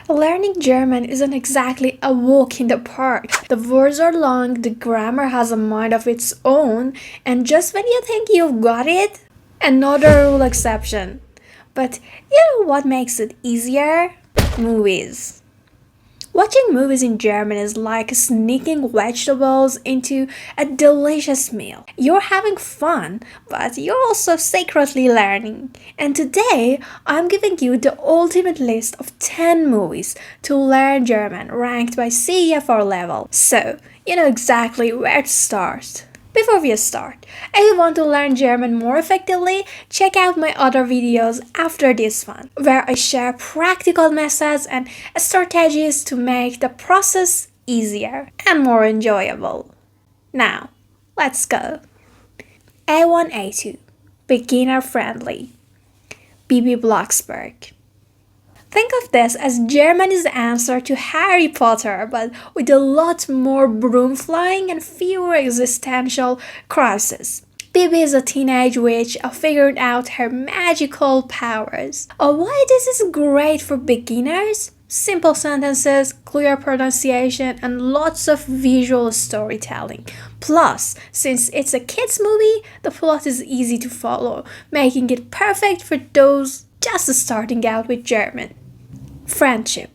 Learning German isn't exactly a walk in the park. The words are long, the grammar has a mind of its own, and just when you think you've got it, another rule exception. But you know what makes it easier? Movies. Watching movies in German is like sneaking vegetables into a delicious meal. You're having fun, but you're also secretly learning. And today, I'm giving you the ultimate list of 10 movies to learn German ranked by CEFR level. So, you know exactly where to start. Before we start, if you want to learn German more effectively, check out my other videos after this one, where I share practical methods and strategies to make the process easier and more enjoyable. Now, let's go. A1, A2, beginner friendly. Bibi Blocksberg. Think of this as Germany's answer to Harry Potter, but with a lot more broom flying and fewer existential crises. Bibi is a teenage witch figuring out her magical powers. Why this is great for beginners? Simple sentences, clear pronunciation, and lots of visual storytelling. Plus, since it's a kids movie, the plot is easy to follow, making it perfect for those just starting out with German. Friendship.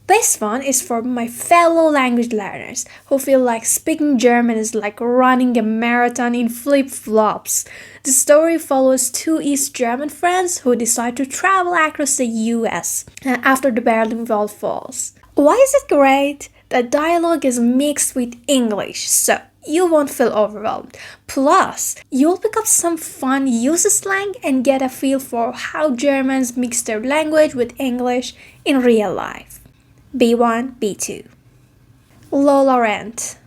This one is for my fellow language learners who feel like speaking German is like running a marathon in flip-flops. The story follows two East German friends who decide to travel across the US after the Berlin Wall falls. Why is it great? The dialogue is mixed with English, so you won't feel overwhelmed. Plus, you'll pick up some fun use slang and get a feel for how Germans mix their language with English in real life. B1, B2. Lola Rent.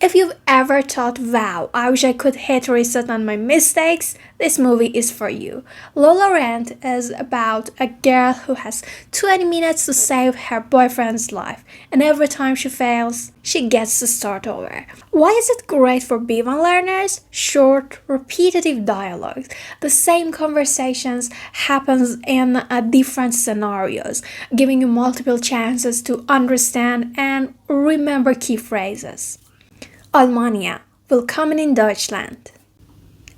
If you've ever thought, wow, I wish I could hit reset on my mistakes, this movie is for you. Lola Rent is about a girl who has 20 minutes to save her boyfriend's life, and every time she fails, she gets to start over. Why is it great for B1 learners? Short, repetitive dialogues. The same conversations happens in different scenarios, giving you multiple chances to understand and remember key phrases. Almania, willkommen in Deutschland.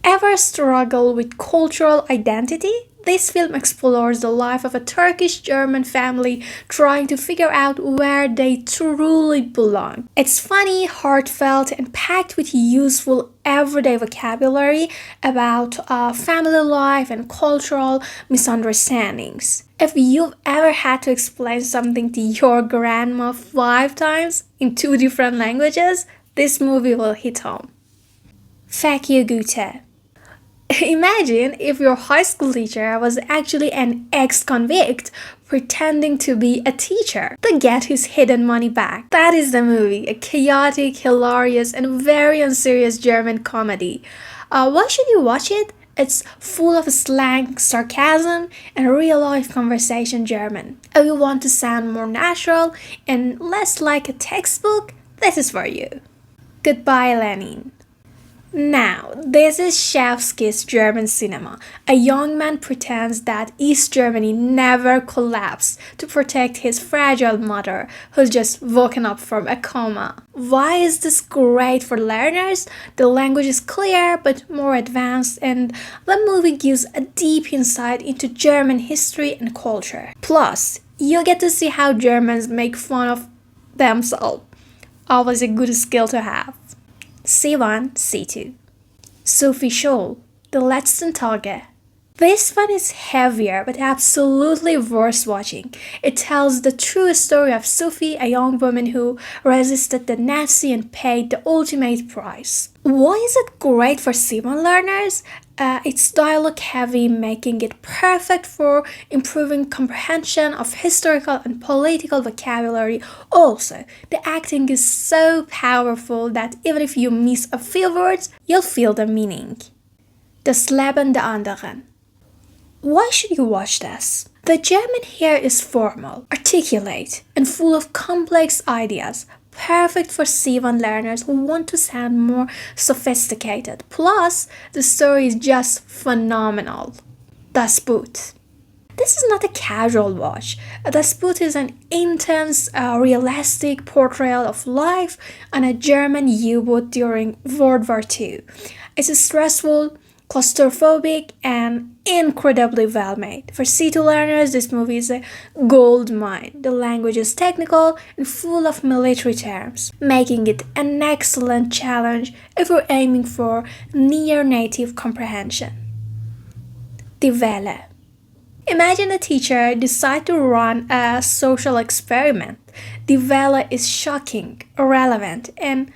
Ever struggle with cultural identity? This film explores the life of a Turkish-German family trying to figure out where they truly belong. It's funny, heartfelt, and packed with useful everyday vocabulary about family life and cultural misunderstandings. If you've ever had to explain something to your grandma 5 times in 2 different languages, this movie will hit home. Fuck you, Goethe. Imagine if your high school teacher was actually an ex-convict pretending to be a teacher to get his hidden money back. That is the movie, a chaotic, hilarious, and very unserious German comedy. Why should you watch it? It's full of slang, sarcasm, and real-life conversation German. If you want to sound more natural and less like a textbook, this is for you. Goodbye, Lenin. Now, this is Chef's Kiss German cinema. A young man pretends that East Germany never collapsed to protect his fragile mother, who's just woken up from a coma. Why is this great for learners? The language is clear but more advanced, and the movie gives a deep insight into German history and culture. Plus, you get to see how Germans make fun of themselves. Always a good skill to have. C1, C2. Sophie Scholl, The letzten Tage. This one is heavier but absolutely worth watching. It tells the true story of Sophie, a young woman who resisted the Nazi and paid the ultimate price. Why is it great for C1 learners? It's dialogue heavy, making it perfect for improving comprehension of historical and political vocabulary. Also, the acting is so powerful that even if you miss a few words, you'll feel the meaning. Das Leben der anderen. Why should you watch this? The German here is formal, articulate, and full of complex ideas, perfect for C1 learners who want to sound more sophisticated. Plus, the story is just phenomenal. Das Boot. This is not a casual watch. The Sput is an intense, realistic portrayal of life on a German U-boat during World War II. It's stressful, claustrophobic, and incredibly well made. For C2 learners, this movie is a gold mine. The language is technical and full of military terms, making it an excellent challenge if you're aiming for near native comprehension. Die Welle. Imagine a teacher decide to run a social experiment. Die Welle is shocking, irrelevant, and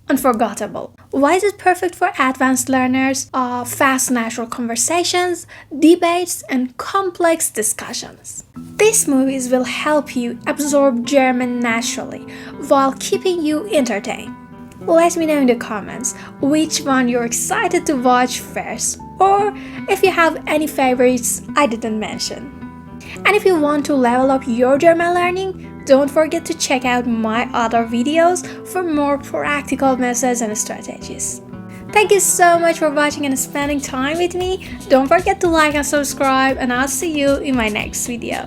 unforgettable. Why is it perfect for advanced learners? Fast natural conversations, debates, and complex discussions. These movies will help you absorb German naturally while keeping you entertained. Let me know in the comments which one you're excited to watch first, or if you have any favorites I didn't mention. And if you want to level up your German learning, don't forget to check out my other videos for more practical methods and strategies. Thank you so much for watching and spending time with me. Don't forget to like and subscribe, and I'll see you in my next video.